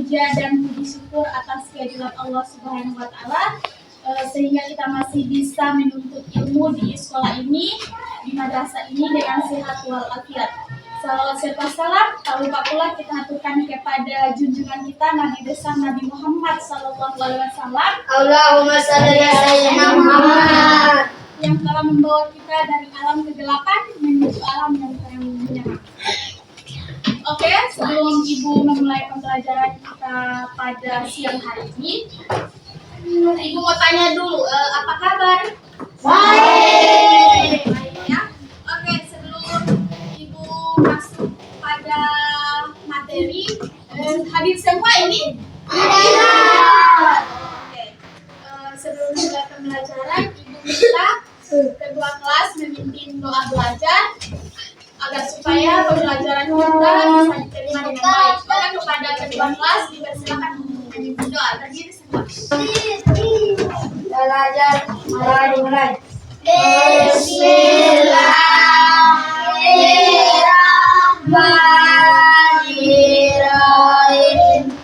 puja dan puji syukur atas kehadiran Allah Subhanahu wa Ta'ala, sehingga kita masih bisa menuntut ilmu di sekolah ini, di madrasah ini dengan sehat walafiat. Salawat serta salam tak lupa pula kita aturkan kepada junjungan kita Nabi besar Nabi Muhammad Sallallahu Alaihi Wasallam. Allahumma shalli ala sayyidina Muhammad, yang telah membawa kita dari alam kegelapan menuju alam yang terang menyerang. Oke, sebelum Ibu memulai pembelajaran kita pada siang hari ini, Ibu mau tanya dulu, apa kabar? baik. Ya. Oke, sebelum Ibu masuk pada materi, hadir semua ini? Oke, sebelum mulai pembelajaran, Ibu minta kedua kelas memimpin doa belajar agar supaya pembelajaran kita bisa diterima dengan baik. Maka kepada kedua kelas dipersilakan memimpin doa. Berdiri semua. Belajar, mulai. Bismillahirrahmanirrahim.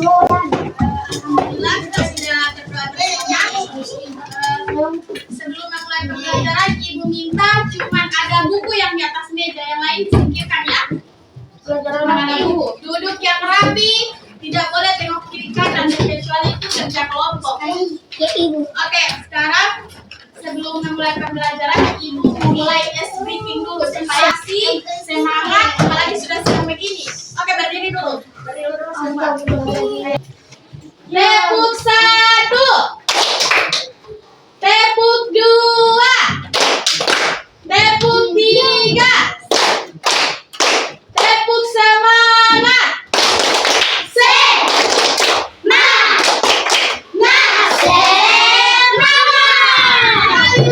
Alhamdulillah kita sudah berdoa bersama. Sebelum memulai pembelajaran, Ibu minta cuma ada buku yang di atas meja, yang lain disingkirkan ya. Ada buku. Duduk yang rapi, tidak boleh tengok kiri kanan kecuali itu kerja kelompok. Oke, sekarang sebelum memulai pembelajaran, Ibu mulai briefing dulu supaya si semangat, apalagi sudah siang begini. Oke, berdiri dulu. Berdiri dulu semua. Tepuk 1, tepuk 2, tepuk 3, tepuk semangat. Sekali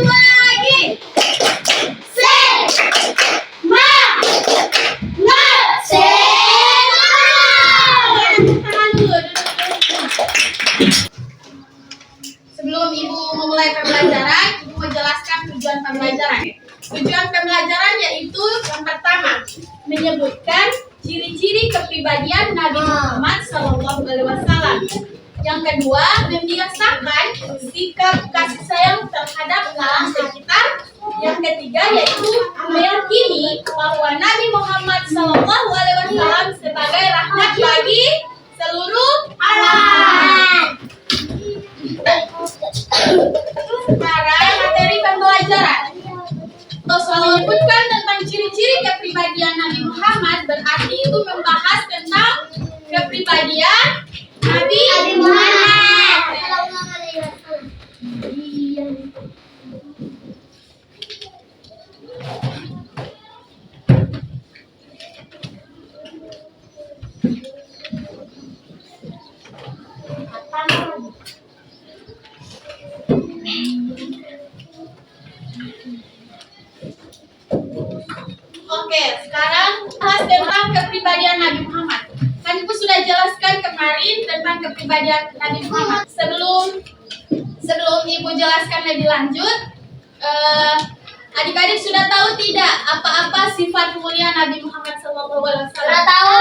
lagi. Tahan dulu, sebelum Ibu memulai pembelajaran, Ibu menjelaskan tujuan pembelajaran. Tujuan pembelajaran yaitu yang pertama, menyebutkan ciri-ciri kepribadian Nabi Muhammad SAW. Yang kedua, membiasakan sikap kasih sayang terhadap alam sekitar. Yang ketiga yaitu meyakini bahwa Nabi Muhammad SAW sebagai rahmat bagi seluruh alam. Sekarang materi pembelajaran. Kalau menyebutkan tentang ciri-ciri kepribadian Nabi Muhammad, berarti itu membahas tentang kepribadian Nabi Muhammad. Oke, sekarang bahas tentang kepribadian Nabi Muhammad. Kan Ibu sudah jelaskan kemarin tentang kepribadian Nabi Muhammad. Sebelum Ibu jelaskan lebih lanjut, adik-adik sudah tahu tidak apa-apa sifat mulia Nabi Muhammad SAW? Sudah tahu.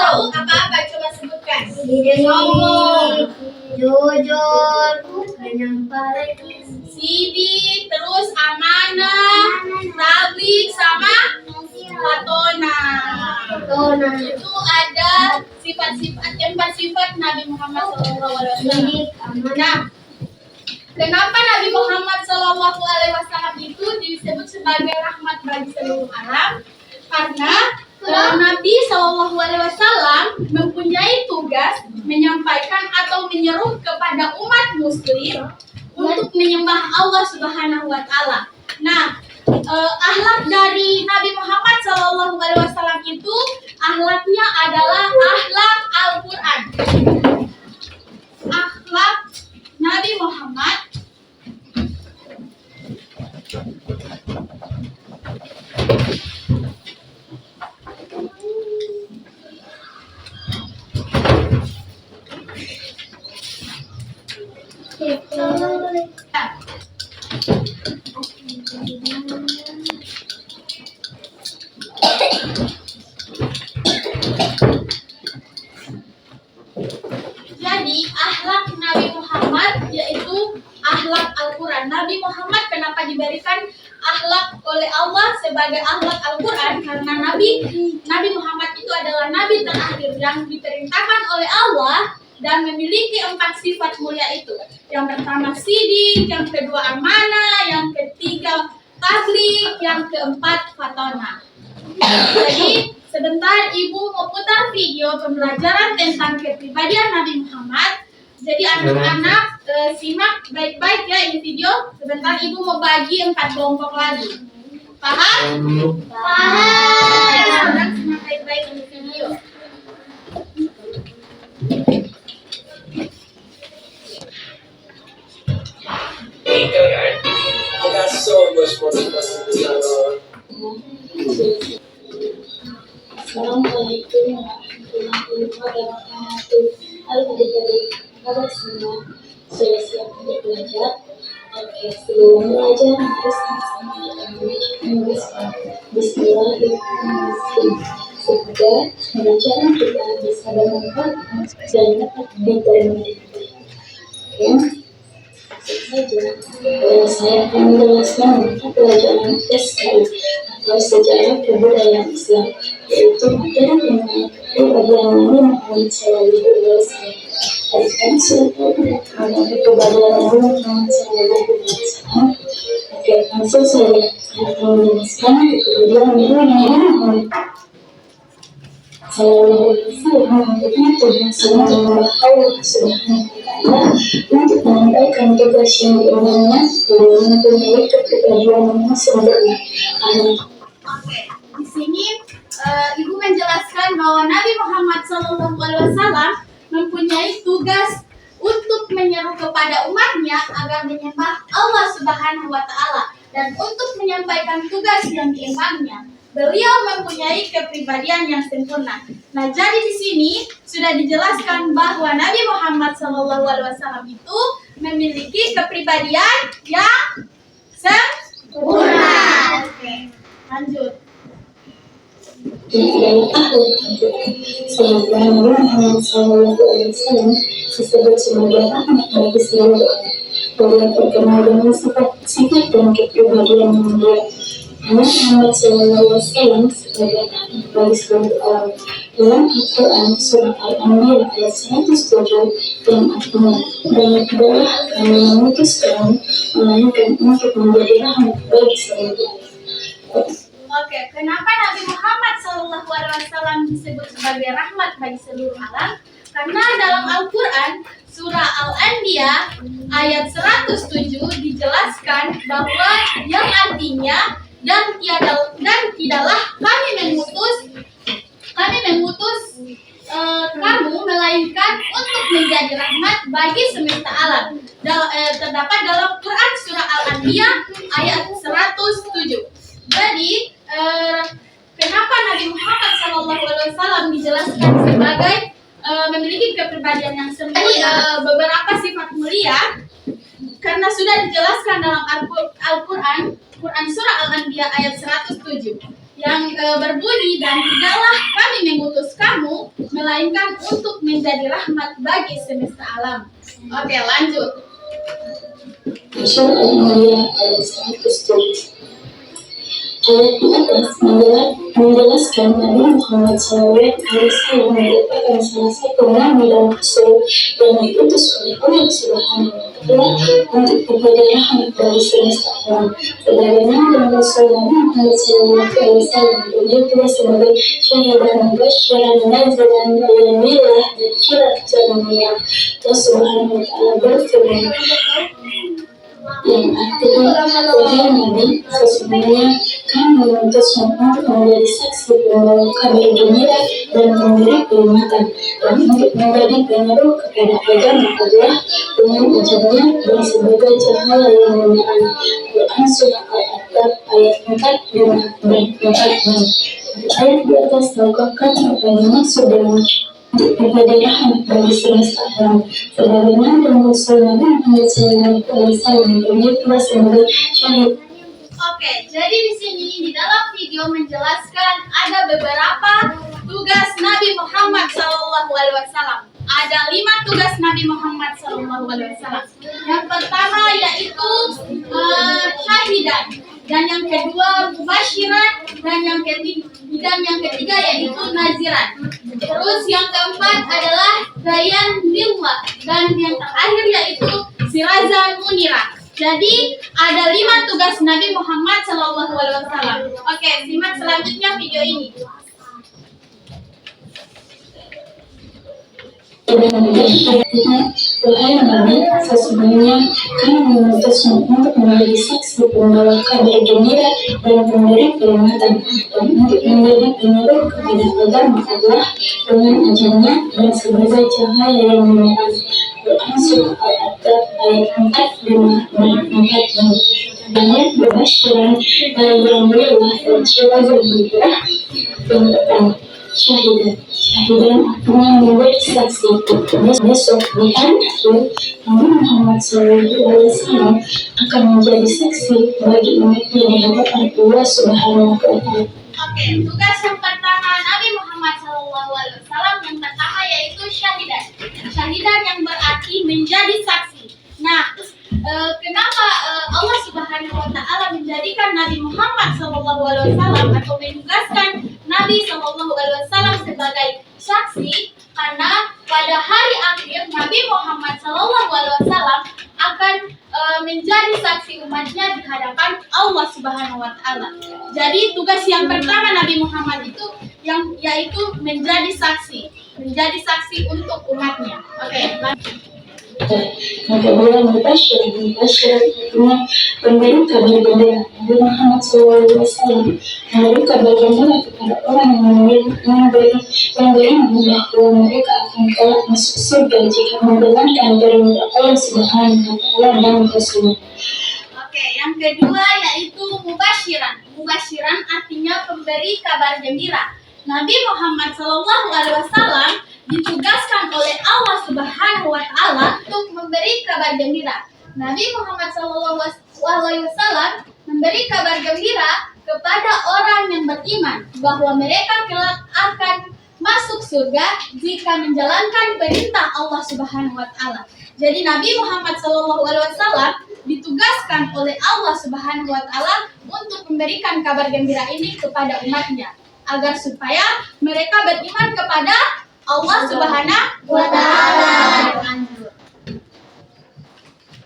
Tahu apa-apa? Coba sebutkan. Sombong, jujur, menyampaikan, Sidik, terus amanah, tablik, sama patona. Itu ada sifat-sifat, 4 sifat Nabi Muhammad SAW. Nah, kenapa Nabi Muhammad SAW itu disebut sebagai rahmat bagi seluruh alam? Karena Nabi SAW mempunyai tugas menyampaikan atau menyeru kepada umat muslim untuk menyembah Allah Subhanahu wa Ta'ala. Nah, Akhlak dari Nabi Muhammad SAW itu akhlaknya adalah akhlak Al-Quran. Akhlak Nabi Muhammad Jadi akhlak Nabi Muhammad yaitu akhlak Al-Quran. Nabi Muhammad kenapa diberikan akhlak oleh Allah sebagai akhlak Al-Quran? Karena Nabi Muhammad itu adalah Nabi terakhir yang diperintahkan oleh Allah dan memiliki 4 sifat mulia itu. Yang pertama sidik, yang kedua amanah, yang ketiga tabligh, yang keempat fatona. Jadi sebentar Ibu mau putar video pembelajaran tentang kepribadian Nabi Muhammad. Jadi anak-anak simak baik-baik ya ini video. Sebentar Ibu mau bagi 4 kelompok lagi. Paham? Paham. Sekarang simak baik-baik ini video. I got so much more responsibility on Assalamualaikum warahmatullahi wabarakatuh. Halo adik-adik, kabar semua? Sudah siap untuk belajar? Oke, sebelum belajar harus sama-sama kita menuliskan Bismillahirrahmanirrahim. Semoga pembelajaran kita bisa bermanfaat dan dapat diterima dengan baik. Oke, saja. Saya akan menjelaskan tentang pelajaran SKI atau Sejarah Kebudayaan Islam, yaitu materi mengenai kepribadian Nabi Muhammad SAW. Adik-adik sudah tahu mengenai kepribadian Nabi Muhammad SAW. Oke, langsung saya akan menjelaskan kepribadian Nabi Muhammad SAW. Menurutnya Tuhan semua Allah Subhanahu wa Ta'ala untuk menyampaikan tugas yang diembannya dan mempunyai kepribadian yang sempurna. Oke, di sini Ibu menjelaskan bahwa Nabi Muhammad SAW mempunyai tugas untuk menyeru kepada umatnya agar menyembah Allah Subhanahu wa Ta'ala dan untuk menyampaikan tugas yang diembannya. Beliau mempunyai kepribadian yang sempurna. Nah, jadi di sini sudah dijelaskan bahwa Nabi Muhammad SAW itu memiliki kepribadian yang sempurna. Oke, lanjut. Semoga Nabi Muhammad SAW disebut sebagai rahmat bagi seluruh orang. Beliau terkenal dengan sifat dan kepribadian yang mulia. Nabi Muhammad SAW sebagai rahmat bagi seluruh orang. Dalam Al-Quran surah Al-Anbiya ayat 107 yang artinya, "Dan tidaklah kami mengutus kamu melainkan untuk menjadi rahmat bagi seluruh orang." Oke, kenapa Nabi Muhammad SAW disebut sebagai rahmat bagi seluruh alam? Karena dalam Al-Quran surah Al-Anbiya ayat 107 dijelaskan bahwa yang artinya dan tidaklah kami mengutus kamu melainkan untuk menjadi rahmat bagi semesta alam. Terdapat dalam Quran surah Al-Anbiya ayat 107. Jadi kenapa Nabi Muhammad SAW dijelaskan sebagai memiliki kepribadian yang sempurna, beberapa sifat mulia, karena sudah dijelaskan dalam Al-Quran surah Al-Anbiya ayat 107 yang berbunyi, dan tidaklah kami mengutus kamu melainkan untuk menjadi rahmat bagi semesta alam. Oke, lanjut. Surah Al-Anbiya ayat 107. Ayat di atas menjelaskan Nabi Muhammad SAW merupakan salah satu nabi dan rasul yang diutus oleh Allah Subhanahu wa Ta'ala untuk menjadi rahmat bagi semesta alam. Sebagai nabi dan rasul Nabi Muhammad SAW beliau juga sebagai syahidan mubasysyiran naziran bil millah dan syarat jalannya. Allah Subhanahu wa Ta'ala berfirman, yang artinya wahai Nabi, sesungguhnya kami mengutusmu untuk menjadi saksi pembawa kabar gembira dan pemberi peringatan, dan untuk menjadi penyeru kepada agama Allah dengan ajarnya dan sebagai cahaya yang menerang. Quran Surah Al-Ahzab ayat 4, 5, dan 4. Ayat di atas mengungkapkan apa yang dimaksud dengan kepada rahmat bagi semesta alam. Sebagaimana dan Rasul Nabi Muhammad SAW menjadi pula sebagai syahid. Oke, jadi di sini di dalam video menjelaskan ada beberapa tugas Nabi Muhammad SAW. Ada 5 tugas Nabi Muhammad SAW. Yang pertama yaitu syahidan, dan yang kedua mubasyiran, dan yang ketiga yaitu naziran. Terus yang keempat adalah dayan lillah, dan yang terakhir yaitu sirazan munirah. Jadi ada 5 tugas Nabi Muhammad SAW. Oke, simak selanjutnya video ini. Wahai Nabi, sesungguhnya kami mengutusmu untuk menjadi saksi pembawa kabar gembira dan pemberi peringatan, dan untuk menjadi penyeru kepada agama Allah dengan ajarnya dan sebagai cahaya yang menerang. Quran Surah Al-Ahzab ayat 4, 5, dan 4. Banyak berbasyiran yang berilah dan syurazan munirah. Yang pertama, syahidan artinya menjadi saksi. Besok di hari akhir Nabi Muhammad SAW akan menjadi saksi bagi umatnya di hadapan Allah Subhanahu wa Ta'ala. Oke, tugas yang pertama Nabi Muhammad SAW yang pertama yaitu syahidan. Syahidan yang berarti menjadi saksi. Nah, kenapa Allah Subhanahu wa Ta'ala menjadikan Nabi Muhammad SAW atau menugaskan Nabi SAW sebagai saksi? Karena pada hari akhir Nabi Muhammad SAW akan menjadi saksi umatnya di hadapan Allah Subhanahu wa Ta'ala. Jadi tugas yang pertama Nabi Muhammad itu yaitu menjadi saksi untuk umatnya. Oke. Yang kedua, mubasyiran artinya memberi kabar gembira. Nabi Muhammad SAW memberi kabar gembira kepada orang yang beriman bahwa mereka akan kelak masuk surga jika menjalankan perintah Allah Subhanahu wa Ta'ala dan Rasulnya. Oke, yang kedua yaitu mubasyiran. Mubasyiran artinya pemberi kabar gembira. Nabi Muhammad SAW ditugaskan oleh Allah Subhanahu wa Ta'ala untuk memberi kabar gembira. Nabi Muhammad SAW memberi kabar gembira kepada orang yang beriman bahwa mereka kelak akan masuk surga jika menjalankan perintah Allah Subhanahu wa Ta'ala. Jadi Nabi Muhammad SAW ditugaskan oleh Allah Subhanahu wa Ta'ala untuk memberikan kabar gembira ini kepada umatnya agar supaya mereka beriman kepada Allah Subhanahu wa Ta'ala.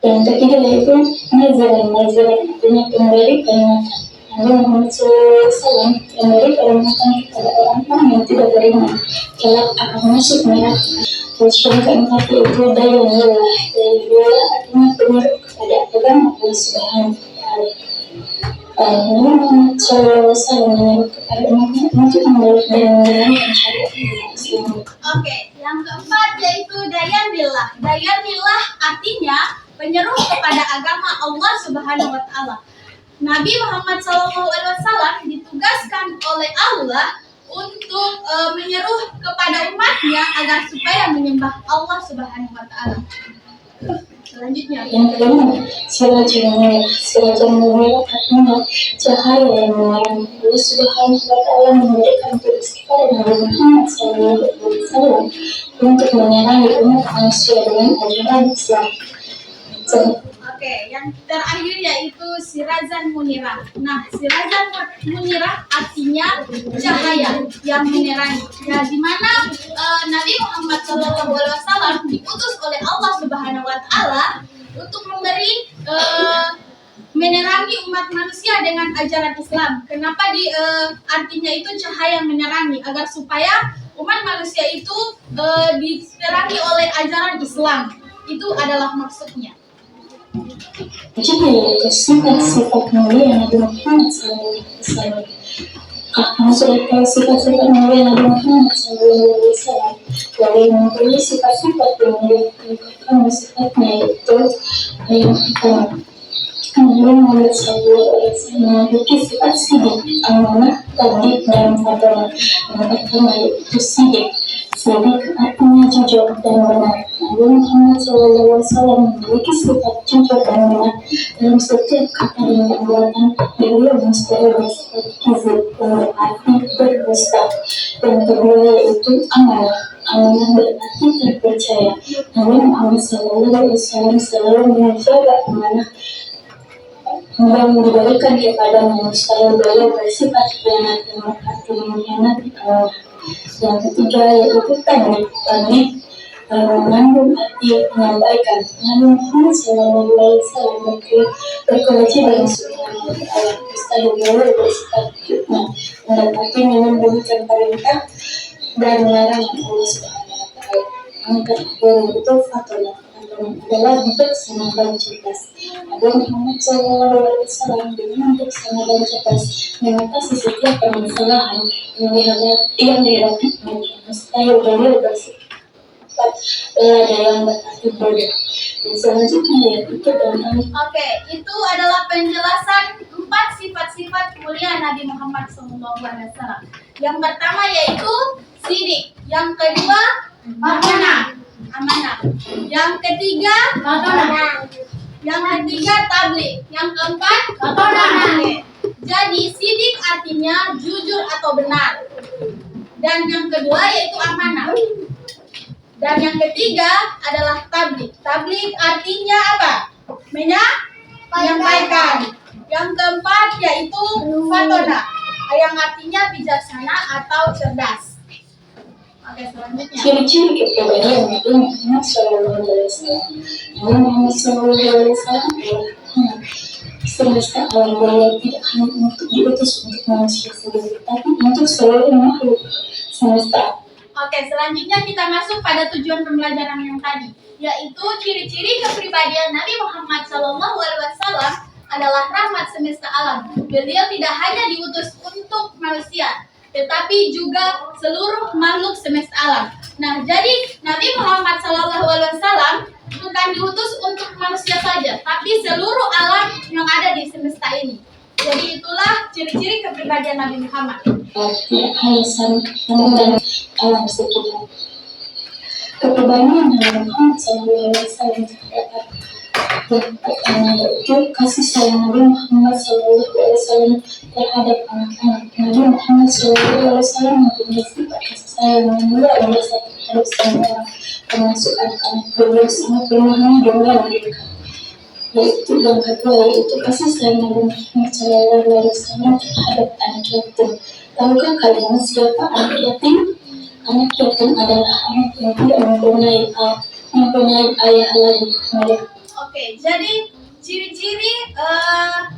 Yang ketiga yaitu nazaran artinya pemberi peringatan. Nabi Muhammad SAW memberi peringatan kepada orang-orang yang tidak beriman kelak akan masuk neraka. Terus yang keempat yaitu dayan lillah. Dayan lillah artinya penyeru kepada agama Allah Subhanahu wa Ta'ala. Nabi Muhammad SAW menyeru kepada umatnya untuk memberi dan menjalankan syariat Islam. Oke, yang keempat yaitu dayan lillah. Dayan lillah artinya penyeru kepada agama Allah Subhanahu wa Ta'ala. Nabi Muhammad SAW ditugaskan oleh Allah untuk menyeru kepada umatnya agar supaya menyembah Allah Subhanahu wa Ta'ala. Selanjutnya, yang kelima, sirazan munirah artinya cahaya yang menerang. Allah Subhanahu wa Ta'ala memberikan tugas kepada Nabi Muhammad SAW untuk menerangi umat manusia dengan ajaran Islam. Oke, yang terakhir yaitu sirazan munirah. Nah, sirazan munirah artinya cahaya yang menerangi. Ya, di mana Nabi Muhammad SAW diutus oleh Allah Subhanahu wa Ta'ala untuk memberi menerangi umat manusia dengan ajaran Islam. Kenapa artinya itu cahaya yang menerangi agar supaya umat manusia itu diterangi oleh ajaran Islam. Itu adalah maksudnya. Juga yaitu sifat-sifat mulia Nabi Muhammad SAW. Karena sudah tahu sifat-sifat mulia Nabi Muhammad SAW, dari mempunyai sifat-sifat yang mulia sifatnya itu yang pertama, Nabi Muhammad SAW memiliki sifat sidik, amanah, tabligh, dan fadl. Yang pertama yaitu sidik. Sidik artinya jujur dan benar. Nabi Muhammad SAW memiliki sifat jujur dan benar dalam setiap kata dan perbuatan. Beliau mustahil bersikap kizib, yang berarti berdusta. Yang kedua yaitu amanah. Amanah berarti terpercaya. Nabi Muhammad SAW selalu menjaga amanah dan diberikan kepada mustahil. Beliau bersifat khianat dan berarti mengkhianati Allah. Yang ketiga yaitu tabligh. Mengandung arti menyampaikan. Nabi Muhammad SAW berkewajiban subhanahu wa ta'ala. Mustahil beliau bersifat hikmah, mendapati memberikan perintah dan larangan Allah subhanahu wa ta'ala. Yang terakhir yaitu fadl adalah bijaksana dan cerdas. Nabi Muhammad SAW dengan bijaksana dan cerdas mengatasi setiap permasalahan yang dihadapi. Mustahil beliau bersifat dalam berarti bodoh. Dan selanjutnya yaitu dalam Oke, itu adalah penjelasan 4 sifat-sifat mulia Nabi Muhammad SAW. Yang pertama yaitu sidik, yang kedua amanah. Yang ketiga tabligh, yang keempat fadl. Jadi sidik artinya jujur atau benar, dan yang kedua yaitu amanah, dan yang ketiga adalah tabligh. Tabligh artinya apa? Menyampaikan. Yang keempat yaitu fadl, yang artinya bijaksana atau cerdas. Oke, selanjutnya. ciri-ciri kepribadian Nabi Muhammad SAW. Nabi Muhammad SAW semesta alam beliau tidak hanya untuk diutus untuk manusia sendiri, tapi untuk seluruh makhluk semesta. Oke, selanjutnya kita masuk pada tujuan pembelajaran yang tadi, yaitu ciri-ciri kepribadian Nabi Muhammad SAW adalah rahmat semesta alam. Beliau tidak hanya diutus untuk manusia, tetapi juga seluruh makhluk semesta alam. Nah, jadi Nabi Muhammad SAW bukan diutus untuk manusia saja, tapi seluruh alam yang ada di semesta ini. Jadi itulah ciri-ciri kepribadian Nabi Muhammad. Tidak hanya dan alam sekitar. Kepribadian Nabi Muhammad SAW terdapat yang pertama yaitu kasih sayang Nabi Muhammad SAW terhadap anak-anak. Nabi Muhammad SAW mempunyai sifat kasih sayang yang luar biasa terhadap semua orang, termasuk anak-anak. Beliau sangat memahami dunia mereka. Yaitu yang kedua yaitu kasih sayang Nabi Muhammad SAW terhadap anak yatim. Tahukah kalian siapa anak yatim? Anak yatim adalah anak yang tidak mempunyai ayah lagi. Oke, jadi ciri-ciri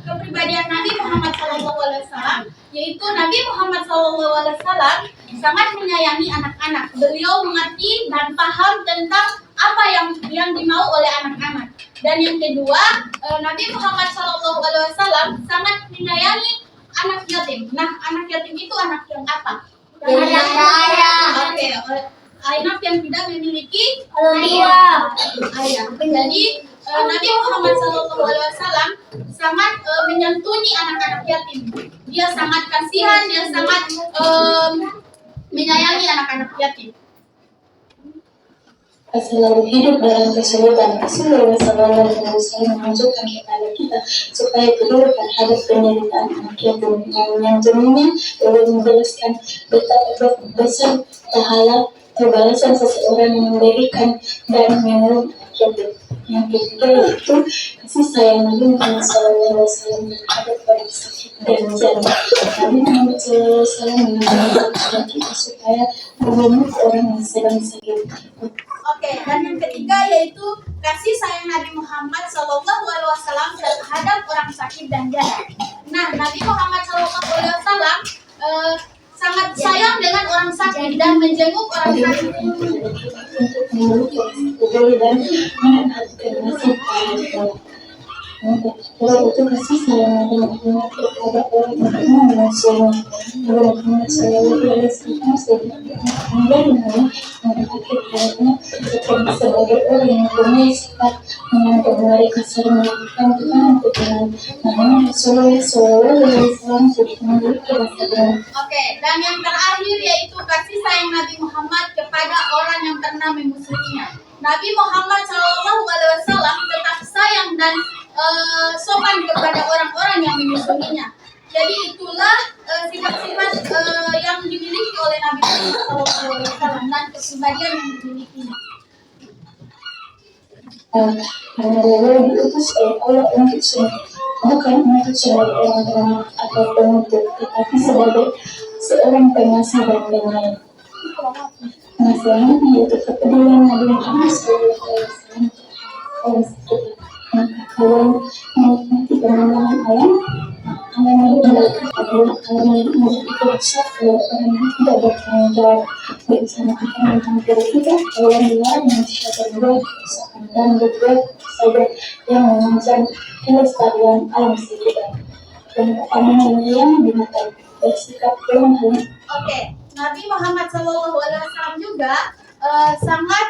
kepribadian Nabi Muhammad SAW yaitu Nabi Muhammad SAW sangat menyayangi anak-anak. Beliau mengerti dan paham tentang apa yang dimau oleh anak-anak. Dan yang kedua, Nabi Muhammad SAW sangat menyayangi anak yatim. Nah, anak yatim itu anak yang apa? Yang kaya. Oke, anak yang tidak memiliki Ayah. ayah. Jadi Nabi Muhammad SAW sangat menyantuni anak-anak yatim. Dia sangat kasihan, dia sangat menyayangi anak-anak yatim. Selalu hidup dalam kesulitan. Rasulullah SAW menunjukkan kepada kita supaya peduli terhadap penderitaan anak yatim. Menyantuninya lalu menjelaskan betapa besar pahala kebalasan seseorang yang memberikan dan menolong anak yatim. Yang ketiga yaitu kasih sayang Nabi Muhammad SAW terhadap orang sakit dan janda. Nabi Muhammad SAW mengajarkan kita supaya membantu orang yang sedang sakit. Oke, dan yang ketiga yaitu kasih sayang Nabi Muhammad SAW terhadap orang sakit dan janda. Nah, Nabi Muhammad SAW sangat sayang dengan orang sakit dan menjenguk orang sakit. Kalau itu kasih sayang dan hikmat kepada orang yang manusia. Agar hikmat selalu dialihkan sehingga Anda dengan akhir hayatnya tetap sebagai orang yang punya sifat menganggap mereka sering melakukan kebenaran. Namun Rasulullah SAW sudah memiliki rasa benar. Oke, dan yang terakhir yaitu kasih sayang Nabi Muhammad kepada orang yang pernah memusuhinya. Nabi Muhammad SAW tetap sayang dan sopan kepada orang-orang yang memusuhinya. Jadi itulah sifat-sifat yang dimiliki oleh Nabi Muhammad SAW dan kepribadian yang dimilikinya. Karena beliau diutus oleh Allah untuk bukan untuk sebagai orang-orang atau penutup, tetapi sebagai seorang penasihat dan penyayangan. Nasihatnya yaitu kepedulian Nabi Muhammad SAW kawan menikmati pemandangan alam. Alam yang dilakukan adalah alam yang itu besar kalau orang yang tidak bertanggung jawab bersama akan menghampiri kita. Alam luar yang siapa berbuat dan berbuat saja yang mengancam kelestarian alam sekitar dan keamanan yang binatang bersikap lemah. Oke, Nabi Muhammad SAW juga sangat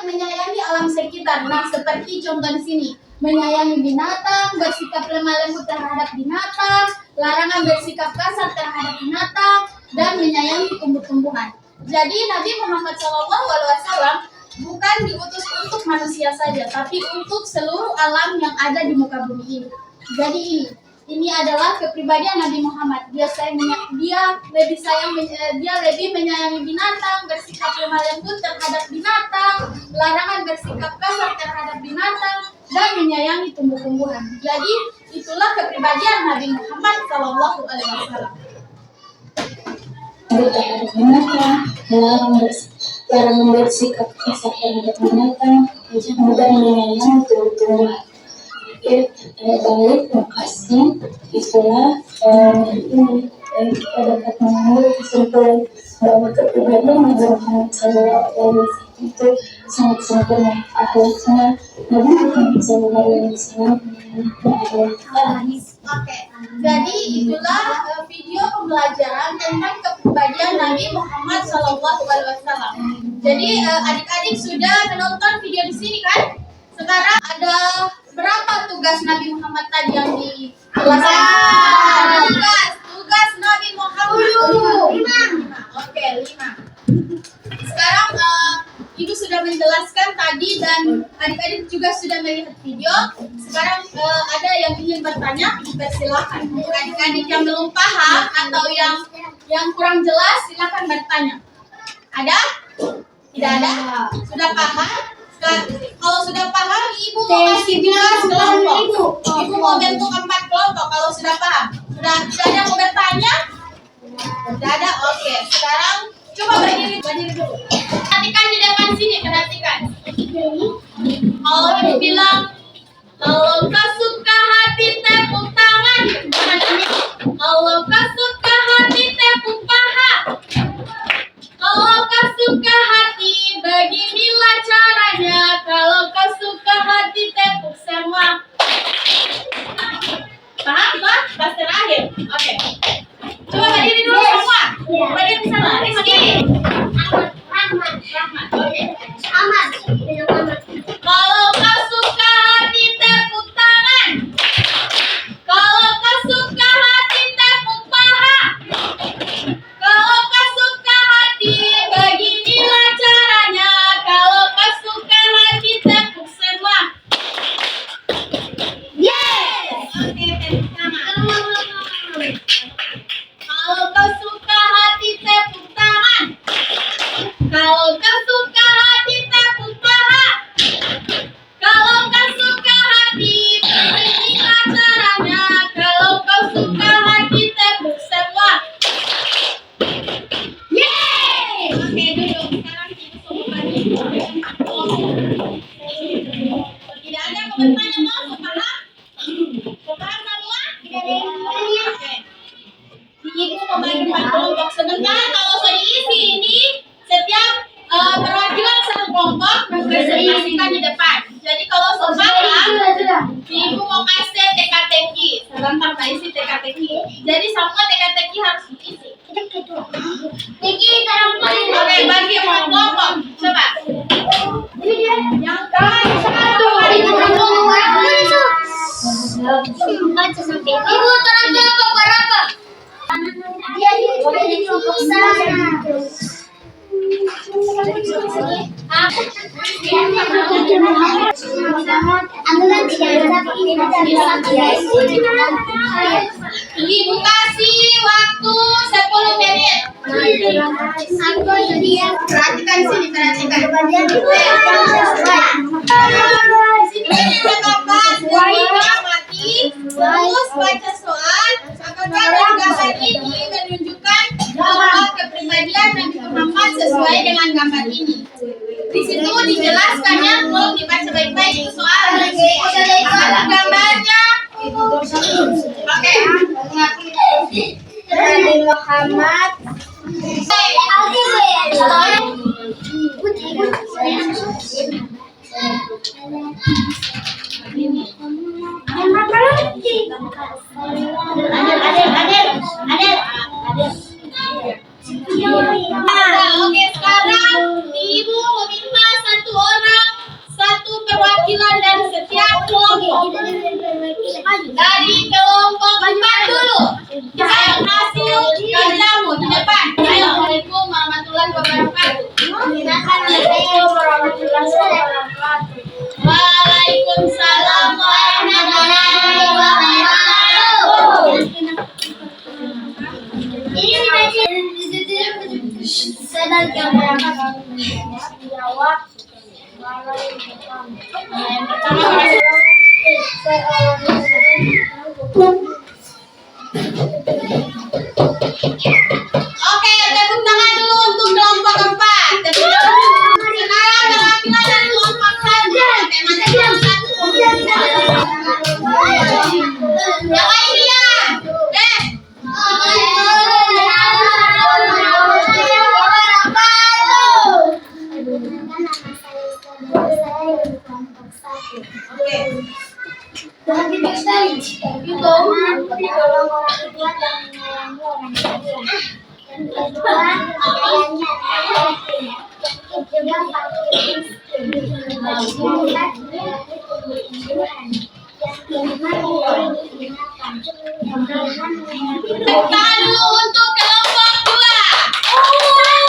menyayangi alam sekitar. Nah, seperti contoh di sini, menyayangi binatang, bersikap lemah lembut terhadap binatang, larangan bersikap kasar terhadap binatang, dan menyayangi tumbuh-tumbuhan. Jadi Nabi Muhammad SAW bukan diutus untuk manusia saja, tapi untuk seluruh alam yang ada di muka bumi ini. Jadi ini adalah kepribadian Nabi Muhammad. Dia lebih menyayangi binatang, bersikap lemah lembut terhadap binatang, larangan bersikap kasar terhadap binatang, dan menyayangi tumbuh-tumbuhan. Jadi itulah kepribadian Nabi Muhammad SAW. Terhadap binatang, larangan bersikap kasar terhadap binatang, dan menyayangi tumbuh-tumbuhan. Baik, makasih. Itulah ini kita dapat mengambil kesimpulan bahwa kepribadian Nabi Muhammad SAW itu sangat sempurna. Akhlaknya Nabi Muhammad SAW Oke, jadi itulah video pembelajaran tentang kepribadian Nabi Muhammad SAW. Jadi adik-adik sudah menonton video di sini kan? Sekarang ada berapa tugas Nabi Muhammad tadi yang dijelaskan? Tugas Nabi Muhammad 5. Oke, 5. Sekarang Ibu sudah menjelaskan tadi dan adik-adik juga sudah melihat video. Sekarang ada yang ingin bertanya, silakan. Adik-adik yang belum paham atau yang kurang jelas, silakan bertanya. Ada? Tidak ada? Sudah paham? Kalau sudah paham, Ibu mau kasih tugas kelompok. Ibu mau bentuk 4 kelompok kalau sudah paham. Sudah tidak ada mau bertanya? Tidak ada? Oke. Sekarang coba berdiri dulu. Perhatikan di depan sini, perhatikan. Kalau Ibu bilang, kalau kau suka hati tepuk tangan. Kalau kau suka hati tepuk paha. Kalau kau suka hati, beginilah caranya. Kalau kau suka hati, tepuk semua. Paham, Pak? Pas terakhir. Oke. Coba berdiri dulu semua. Berdiri sana. Rizky. Rahmat. Oke. Aman. Kalau kau suka hati, tepuk tangan. Kalau kau suka hati, tepuk paha. Kalau kau suka hati, beginilah caranya. Kalau kau suka hati, tepuk semua. Yes. Oke, tepuk tangan. Kalau kau suka hati, tepuk tangan. Kalau kau suka hati, tepuk paha. Kalau kau suka hati, beginilah caranya. Kalau kau suka hati, tepuk semua. Yeay! Oke, duduk. Sekarang kita semua lagi. Tidak ada yang mau bertanya, mau paham? Paham semua? Oke. Ibu membagi 4 kelompok. Sebentar kalau sudah diisi ini, setiap perwakilan satu kelompok presentasikan di depan. Jadi Jadi kalau semalam ibu mau kasih teka-teki, sebentar tak isi teka-teki. Jadi semua teka-teki harus diisi. Oke, bagi yang mau kelompok, coba. Yang kanan satu. Ibu terang kelompok berapa? Dia di kelompok sana. Ibu kasih waktu 10 menit. Perhatikan sini, perhatikan. Sini ada gambar, mati, terus baca soal. Apakah gambar ini menunjukkan bahwa kepribadian Nabi Muhammad sesuai dengan gambar ini? Di situ dijelaskannya, tolong dibaca baik-baik itu soal. Gambarnya. Oke. Nabi Muhammad. Oke, sekarang ibu meminta satu orang, satu perwakilan dari setiap kelompok. Dari kelompok 4 dulu. Ayo, Nasil dan Jamu di depan. Ayo, Assalamualaikum warahmatullahi wabarakatuh. Waalaikumsalam warahmatullahi wabarakatuh. Oke, tepuk tangan dulu untuk kelompok 4. Tepuk tangan dulu. Sekarang perwakilan dari kelompok 1. Oke, mana yang satu? Yang lain diam. Tepuk tangan dulu untuk kelompok 2. Oke, sekarang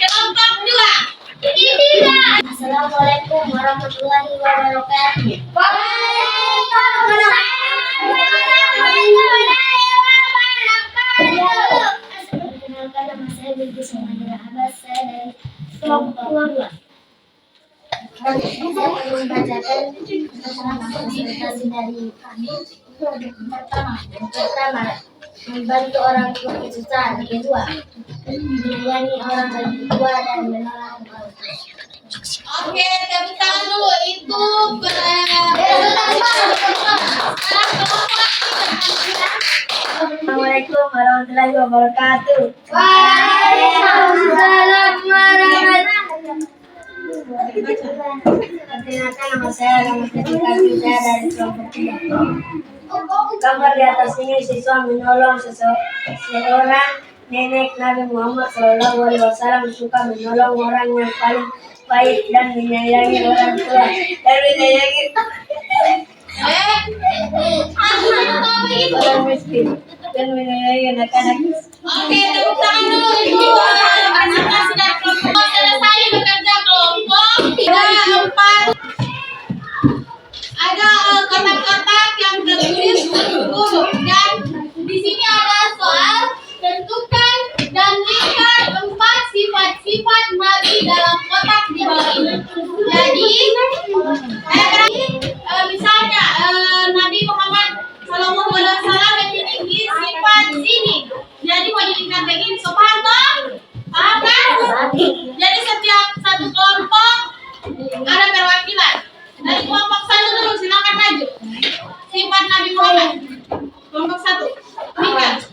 kelompok 2. Assalamualaikum warahmatullahi wabarakatuh. Perkenalkan, nama saya Bilqis Muhammad Abbas. Saya dari kelompok 2. Saya akan membacakan presentasi dari kami. Yang pertama, membantu orang tua kesusahan. Yang kedua, menyayangi orang tua dan menolak maut. Oke, tepuk tangan dulu. Itu Assalamualaikum warahmatullahi wabarakatuh. Waalaikumsalam warahmatullahi wabarakatuh. Perkenalkan, nama saya Rahmat Ketika saya dari kelompok 3. Gambar di atas ini siswa menolong seorang nenek Nabi Muhammad SAW suka menolong orang yang paling baik dan menyayangi orang tua dan menyayangi orang miskin dan menyayangi anak-anak. Oke, tepuk tangan dulu. Itu presentasi dari kelompok. Selesai bekerja kelompok. Ada kotak-kotak yang tertulis huruf dan di sini ada soal. Tentukan dan lihat 4 sifat-sifat Nabi dalam kotak di bawah ini. Jadi, misalnya Nabi Muhammad SAW memiliki sifat sini. Jadi mau dilihat begini, so paham toh? Paham kan? Jadi setiap satu kelompok ada perwakilan. Dari kelompok 1 dulu silakan maju. Sifat Nabi Muhammad. Kelompok 1. Mika.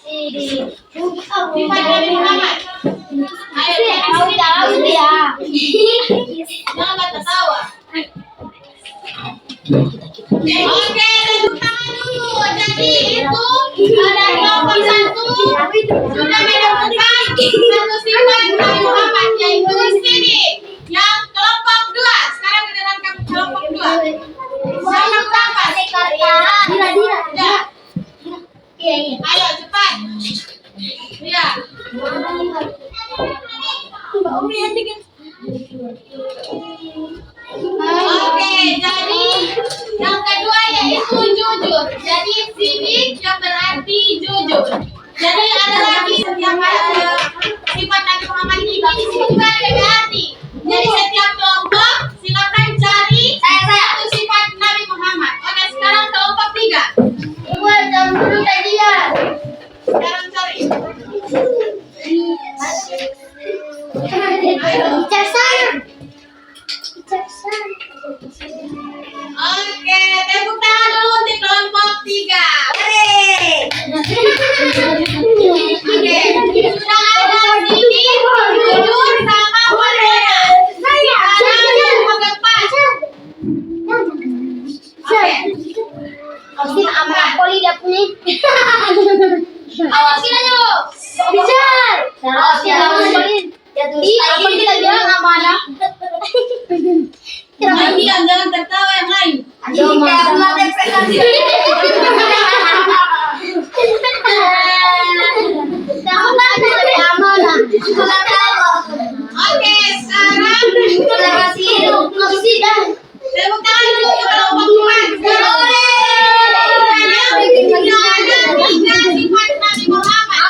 Sifat Nabi Muhammad. Ayo, Jangan tertawa. Oke, tepuk tangan dulu. Jadi itu ada kelompok satu sudah menemukan satu sifat Nabi Muhammad yaitu sini. Yang kelompok dua sekarang menerangkan kelompok dua. Siapa berapa? Ya. Ayo cepat. Ya. Oke, jadi yang kedua yaitu jujur. Jadi sidik yang berarti jujur. Jadi ada lagi setiap sifat Nabi Muhammad ini di sini juga ada berarti. Jadi setiap kelompok silakan cari satu sifat Nabi Muhammad. Oke, sekarang kelompok 3. Sekarang cari. Oke, tepuk tangan dulu untuk kelompok 3. Oke, sudah ada sini jujur sama mulia. Sekarang kelompok 4. Oke. Awasin aja. Nanti jangan tertawa yang lain. Oke, sekarang tepuk tangan dulu untuk kelompok 4. Ada 3 sifat Nabi Muhammad.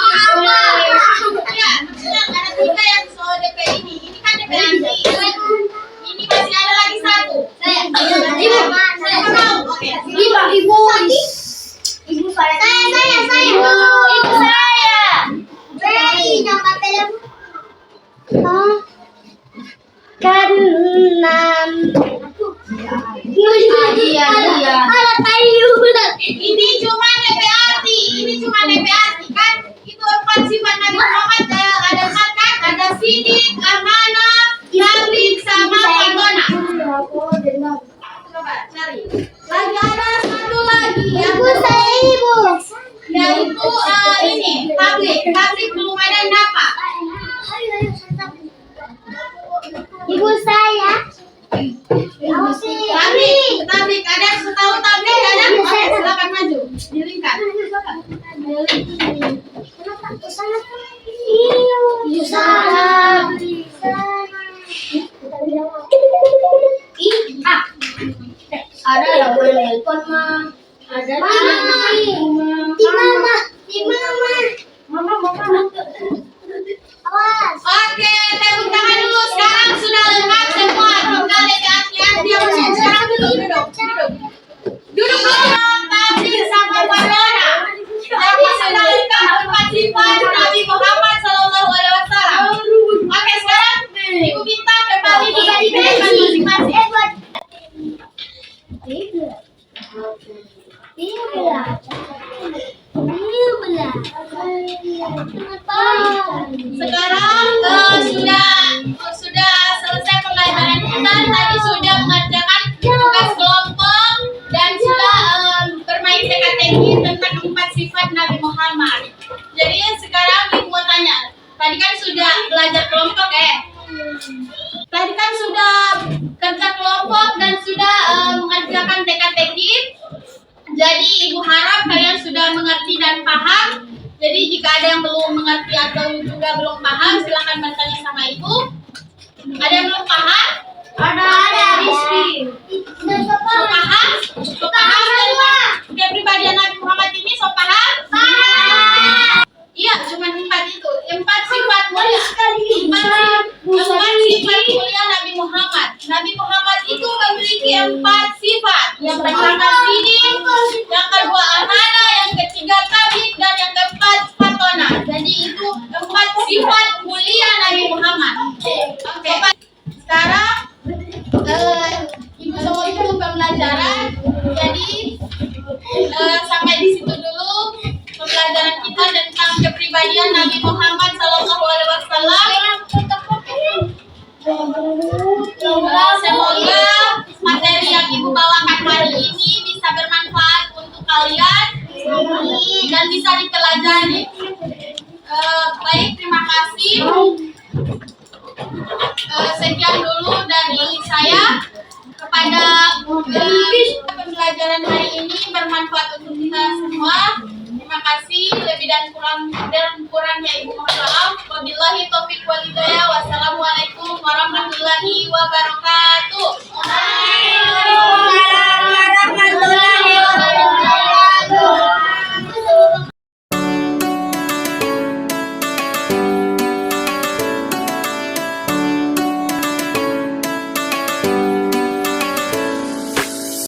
Ya, ada 3 yang soal DP ini. Ini kan DP anti. Ini masih ada lagi 1. Saya tahu. Oke. Ibu saya. Ini cuma DP arti. Kan itu 4 sifat Nabi Muhammad. Ada 4 kan? Ada sidik, amanah, tabligh sama amanah. Coba cari. Lagi ada 1 lagi. Yaitu ini tabligh belum ada yang dapat. Ibu saya. Tabligh ada setahu tabligh ada. Oke, silakan maju. Diringkas. Ada yang boleh nelpon mah. Ada di mama. Awas. Oke, tepuk tangan dulu. Sekarang sudah lengkap semua. Tinggal DP hati-hati yang masuk. Sekarang duduk. Duduk dulu. Tabligh sama amanah. Jadi sudah lengkap 4 sifat Nabi Muhammad SAW. Oke, sekarang Ibu minta kembali di masing-masing. Sekarang sudah selesai pembelajaran kita. Tadi sudah mengerjakan tugas kelompok dan sudah bermain teka-teki tentang 4 sifat Nabi Muhammad. Jadi sekarang Ibu mau tanya. Tadi kan sudah belajar kelompok Tadi kan sudah kerja kelompok dan sudah mengerjakan teka-teki. Jadi Ibu harap kalian sudah mengerti dan paham. Jadi jika ada yang belum mengerti atau juga belum paham, silakan bertanya sama Ibu. Ada yang belum paham? Ada. Rizky. Paham? Paham kepribadian Nabi Muhammad ini? Paham? Iya, cuma 4 itu. 4 sifat mulia. 4 sifat mulia Nabi Muhammad. Nabi Muhammad itu memiliki 4 sifat. Yang pertama sidik, yang kedua amanah, yang ketiga tabligh, dan yang keempat fatona. Jadi itu 4 sifat mulia Nabi Muhammad. Oke. Sekarang Ibu semua itu pembelajaran. Jadi sampai di situ dulu. kalian dan bisa dipelajari. Baik, terima kasih. Sekian dulu dari saya. Kepada pembelajaran hari ini bermanfaat untuk kita semua. Terima kasih. Lebih dan kurangnya Ibu mohon maaf. Wabillahi taufiq wal hidayah. Wassalamualaikum warahmatullahi wabarakatuh. Waalaikumsalam warahmatullahi